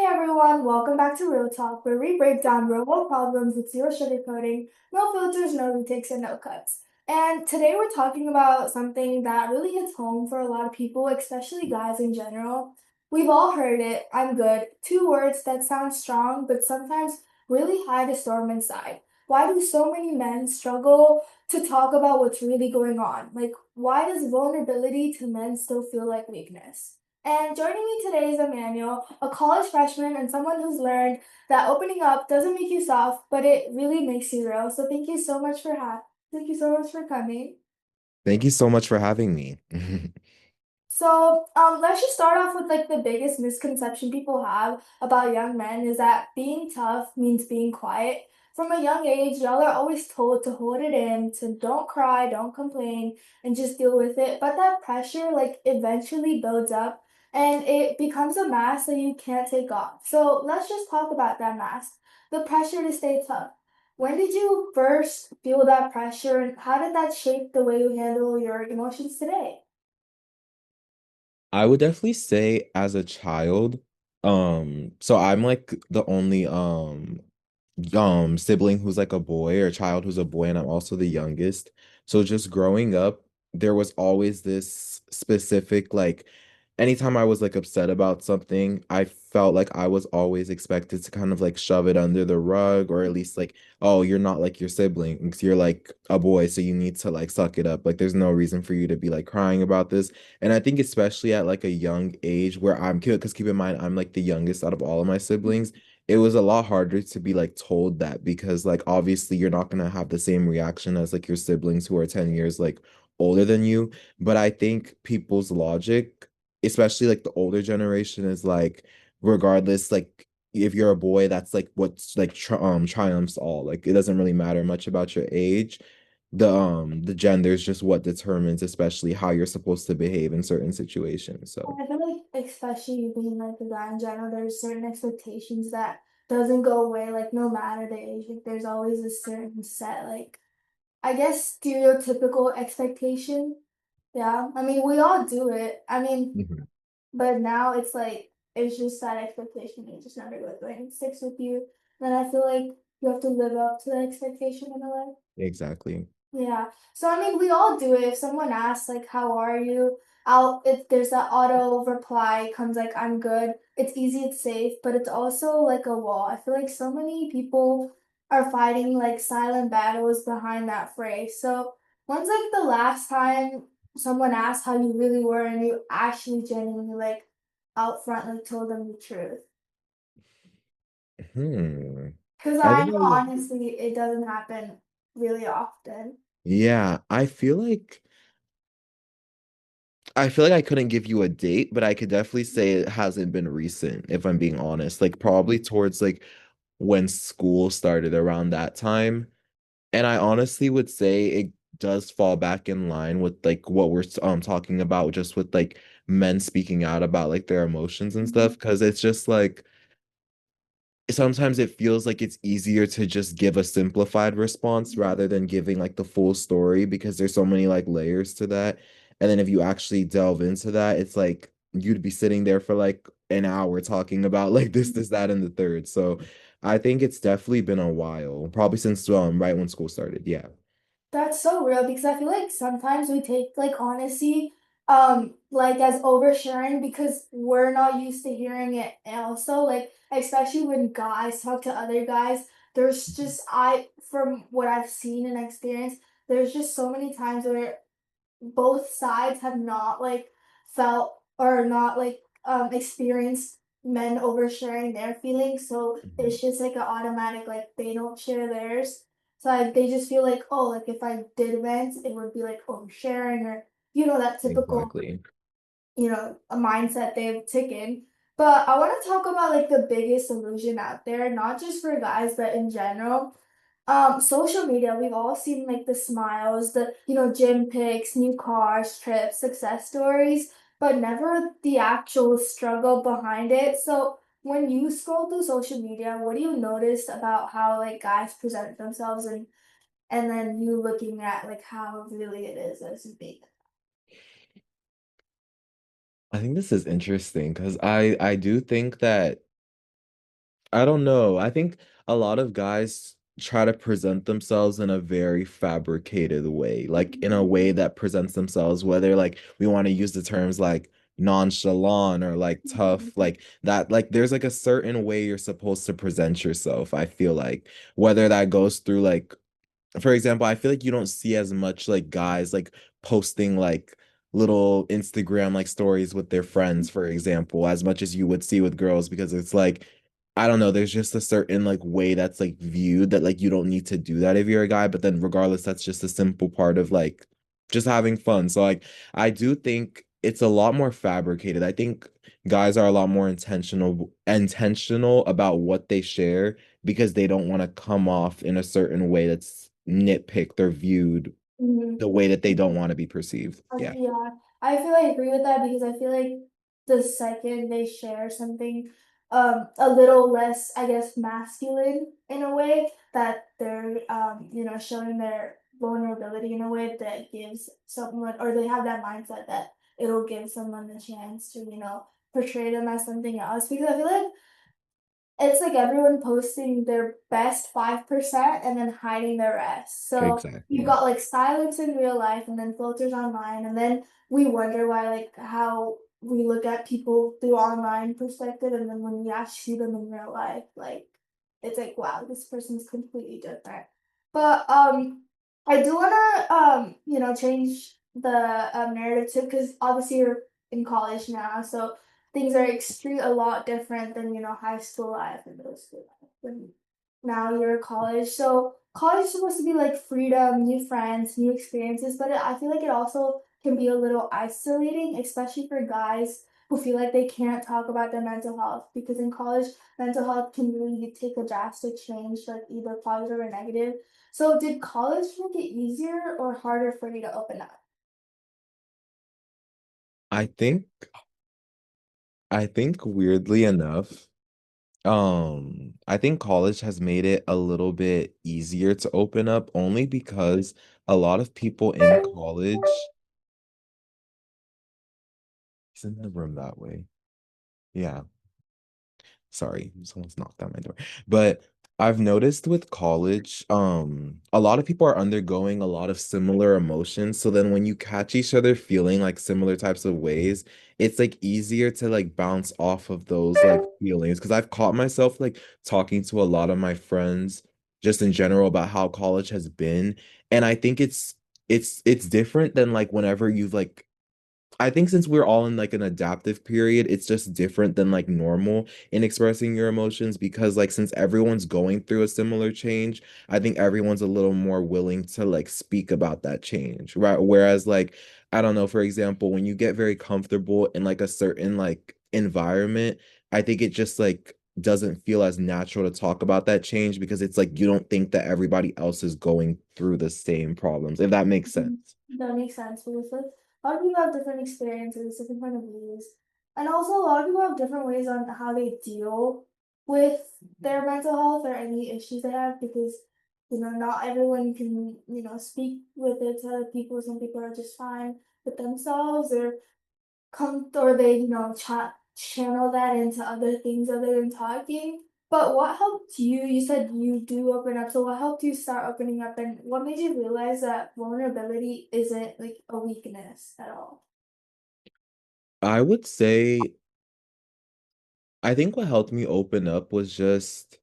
Hey everyone, welcome back to Real Talk, where we break down real world problems with zero sugarcoating, no filters, no retakes, and no cuts. And today we're talking about something that really hits home for a lot of people, especially guys in general. We've all heard it, I'm good, two words that sound strong, but sometimes really hide a storm inside. Why do so many men struggle to talk about what's really going on? Like, why does vulnerability to men still feel like weakness? And joining me today is Emmanuel, a college freshman and someone who's learned that opening up doesn't make you soft, but it really makes you real. So thank you so much for coming. Thank you so much for having me. Let's just start off with like the biggest misconception people have about young men is that being tough means being quiet. From a young age, y'all are always told to hold it in, to don't cry, don't complain, and just deal with it. But that pressure, like, eventually builds up and it becomes a mask that you can't take off. So let's just talk about that mask, the pressure to stay tough. When did you first feel that pressure, and how did that shape the way you handle your emotions today? I would definitely say as a child, so I'm like the only sibling who's like a boy or child who's a boy, and I'm also the youngest. So just growing up, there was always this specific like anytime I was like upset about something, I felt like I was always expected to kind of like shove it under the rug, or at least like, oh, you're not like your siblings. You're like a boy, so you need to like suck it up. Like there's no reason for you to be like crying about this. And I think especially at like a young age where I'm cute, because keep in mind I'm like the youngest out of all of my siblings. It was a lot harder to be like told that because like obviously you're not gonna have the same reaction as like your siblings who are 10 years like older than you. But I think people's logic, especially like the older generation, is like regardless, like if you're a boy, that's like what's like triumphs all. Like it doesn't really matter much about your age. The gender is just what determines especially how you're supposed to behave in certain situations. So I feel like, especially you being like a guy in general, there's certain expectations that doesn't go away, like no matter the age. Like there's always a certain set, like I guess stereotypical expectation. Yeah, I mean we all do it. I mean, mhm, but now it's like it's just that expectation. You just never go away. It sticks with you. Then I feel like you have to live up to the expectation in a way. exactly. Yeah. So I mean, we all do it. If someone asks like, "How are you?" I'll if there's that auto reply comes like, "I'm good." It's easy, it's safe, but it's also like a wall. I feel like so many people are fighting like silent battles behind that phrase. So when's like the last time someone asked how you really were and you actually genuinely like out front like told them the truth? Hmm. Because I I think know honestly it doesn't happen really often. yeah, I feel like I couldn't give you a date, but I could definitely say it hasn't been recent, if I'm being honest. Like probably towards like when school started around that time. And I honestly would say it does fall back in line with like what we're talking about just with like men speaking out about like their emotions and stuff. Cause it's just like sometimes it feels like it's easier to just give a simplified response rather than giving like the full story because there's so many like layers to that. And then if you actually delve into that, it's like you'd be sitting there for like an hour talking about like this, that, and the third. So I think it's definitely been a while, probably since right when school started. Yeah. That's so real because I feel like sometimes we take like honesty like as oversharing because we're not used to hearing it. And also like especially when guys talk to other guys, there's just I from what I've seen and experienced, there's just so many times where both sides have not like felt or not like experienced men oversharing their feelings. So Mhm. it's just like an automatic like they don't share theirs. So like they just feel like, oh, like if I did vent, it would be like oversharing or that typical, Exactly. a mindset they've taken. But I want to talk about like the biggest illusion out there, not just for guys, but in general. Social media, we've all seen like the smiles, the gym pics, new cars, trips, success stories, but never the actual struggle behind it. So when you scroll through social media, what do you notice about how like guys present themselves and then you looking at like how really it is as being? I think this is interesting because I do think that I don't know. I think a lot of guys try to present themselves in a very fabricated way, like in a way that presents themselves, whether like we want to use the terms like nonchalant or like tough, like that, like there's like a certain way you're supposed to present yourself, I feel like, whether that goes through like for example, I feel like you don't see as much like guys like posting like little Instagram like stories with their friends, for example, as much as you would see with girls because it's like I don't know, there's just a certain like way that's like viewed that like you don't need to do that if you're a guy, but then regardless, that's just a simple part of like just having fun. So like I do think it's a lot more fabricated. I think guys are a lot more intentional about what they share because they don't want to come off in a certain way that's nitpicked or viewed Mhm. the way that they don't want to be perceived. Yeah, Yeah, I feel I agree with that because I feel like the second they share something, a little less, I guess, masculine in a way, that they're, showing their vulnerability in a way that gives someone, or they have that mindset that it'll give someone the chance to, portray them as something else. Because I feel like it's like everyone posting their best 5% and then hiding the rest. So you've exactly. got like silence in real life and then filters online, and then we wonder why, like, how we look at people through online perspective, and then when we actually see them in real life, like, it's like, wow, this person's completely different. But I do wanna change the narrative too, because obviously you're in college now, so things are a lot different than, high school life and middle school life. When now you're in college. So college is supposed to be like freedom, new friends, new experiences, but I feel like it also can be a little isolating, especially for guys who feel like they can't talk about their mental health, because in college mental health can really take a drastic change, like either positive or negative. So did college make it easier or harder for you to open up? I think I think weirdly enough, I think college has made it a little bit easier to open up only because a lot of people in college isn't the room that way. Yeah. Sorry, someone's knocked on my door. But I've noticed with college, a lot of people are undergoing a lot of similar emotions. So then when you catch each other feeling like similar types of ways, it's like easier to like bounce off of those like feelings. Because I've caught myself like talking to a lot of my friends just in general about how college has been. And I think it's different than like whenever you've like I think since we're all in like an adaptive period, it's just different than like normal in expressing your emotions because like since everyone's going through a similar change, I think everyone's a little more willing to like speak about that change, right? Whereas like I don't know, for example, when you get very comfortable in like a certain like environment, I think it just like doesn't feel as natural to talk about that change because it's like you don't think that everybody else is going through the same problems, if that makes sense. Mhm. That makes sense because like a lot of people have different experiences, different point of views, and also a lot of people have different ways on how they deal with their mental health or any issues they have, because not everyone can speak with it to other people. Some people are just fine with themselves, or come or they channel that into other things other than talking. But what helped you? You said you do open up. So what helped you start opening up, and what made you realize that vulnerability isn't like a weakness at all? I would say I think what helped me open up was just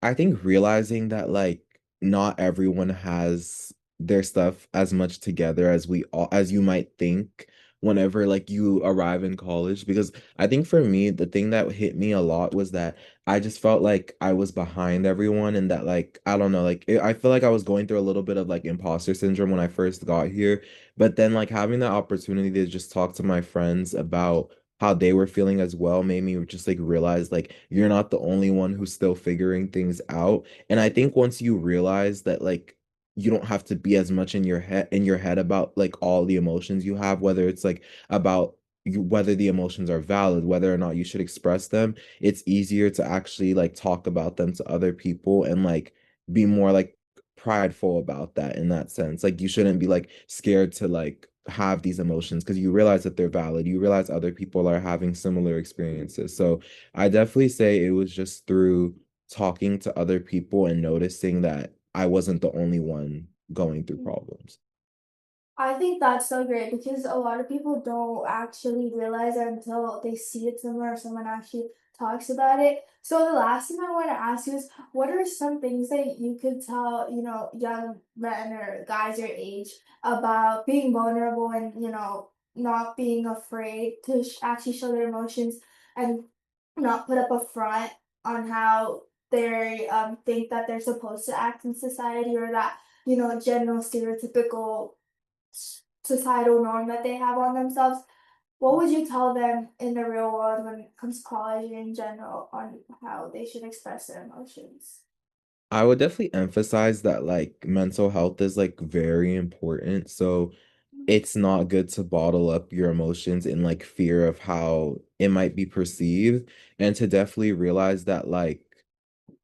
I think realizing that like not everyone has their stuff as much together as we all as you might think whenever like you arrive in college because I think for me the thing that hit me a lot was that I just felt like I was behind everyone and that like I don't know like I feel like I was going through a little bit of like imposter syndrome when I first got here but then like having the opportunity to just talk to my friends about how they were feeling as well made me just like realize like you're not the only one who's still figuring things out. And I think once you realize that like you don't have to be as much in your head about like all the emotions you have, whether it's like about whether the emotions are valid, whether or not you should express them, it's easier to actually like talk about them to other people and like be more like prideful about that in that sense. Like you shouldn't be like scared to like have these emotions because you realize that they're valid. You realize other people are having similar experiences. So I definitely say it was just through talking to other people and noticing that I wasn't the only one going through problems. I think that's so great because a lot of people don't actually realize it until they see it somewhere or someone actually talks about it. So the last thing I want to ask you is, what are some things that you could tell, young men or guys your age about being vulnerable and, not being afraid to actually show their emotions and not put up a front on how they think that they're supposed to act in society, or that, general stereotypical societal norm that they have on themselves. What would you tell them in the real world when it comes to college in general on how they should express their emotions? I would definitely emphasize that like mental health is like very important. So it's not good to bottle up your emotions in like fear of how it might be perceived, and to definitely realize that like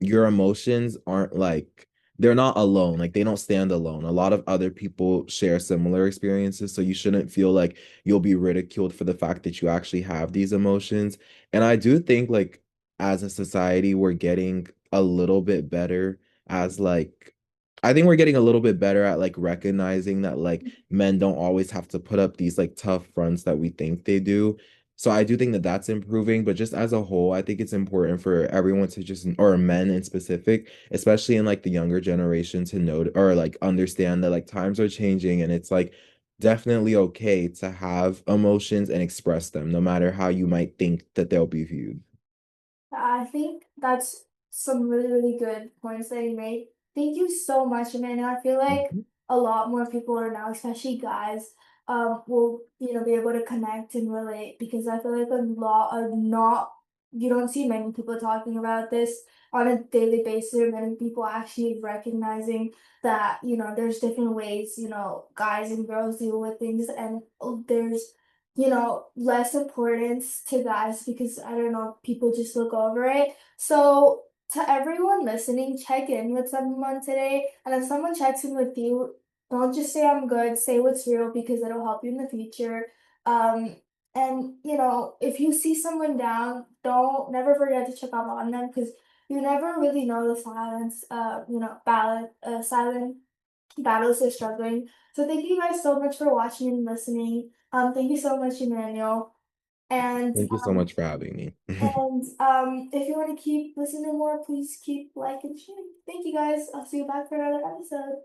your emotions aren't like they're not alone. Like they don't stand alone. A lot of other people share similar experiences, so you shouldn't feel like you'll be ridiculed for the fact that you actually have these emotions. And I do think like as a society we're getting a little bit better as like I think we're getting a little bit better at like recognizing that like men don't always have to put up these like tough fronts that we think they do. So I do think that that's improving, but just as a whole, I think it's important for everyone to just, or men in specific, especially in like the younger generation, to know or like understand that like times are changing and it's like definitely okay to have emotions and express them, no matter how you might think that they'll be viewed. I think that's some really, really good points that you made. Thank you so much, Emmanuel. I feel like Mhm. a lot more people are now, especially guys, will be able to connect and relate, because I feel like a lot of not you don't see many people talking about this on a daily basis, or many people actually recognizing that there's different ways guys and girls deal with things, and there's less importance to guys because I don't know, people just look over it. So to everyone listening, check in with someone today. And if someone checks in with you, don't just say I'm good, say what's real because it'll help you in the future. Um, and if you see someone down, don't never forget to check up on them, because you never really know the silent battles they're struggling. So thank you guys so much for watching and listening. Thank you so much, Emmanuel. And Thank you so much for having me. if you want to keep listening more, please keep like and sharing. Thank you guys. I'll see you back for another episode.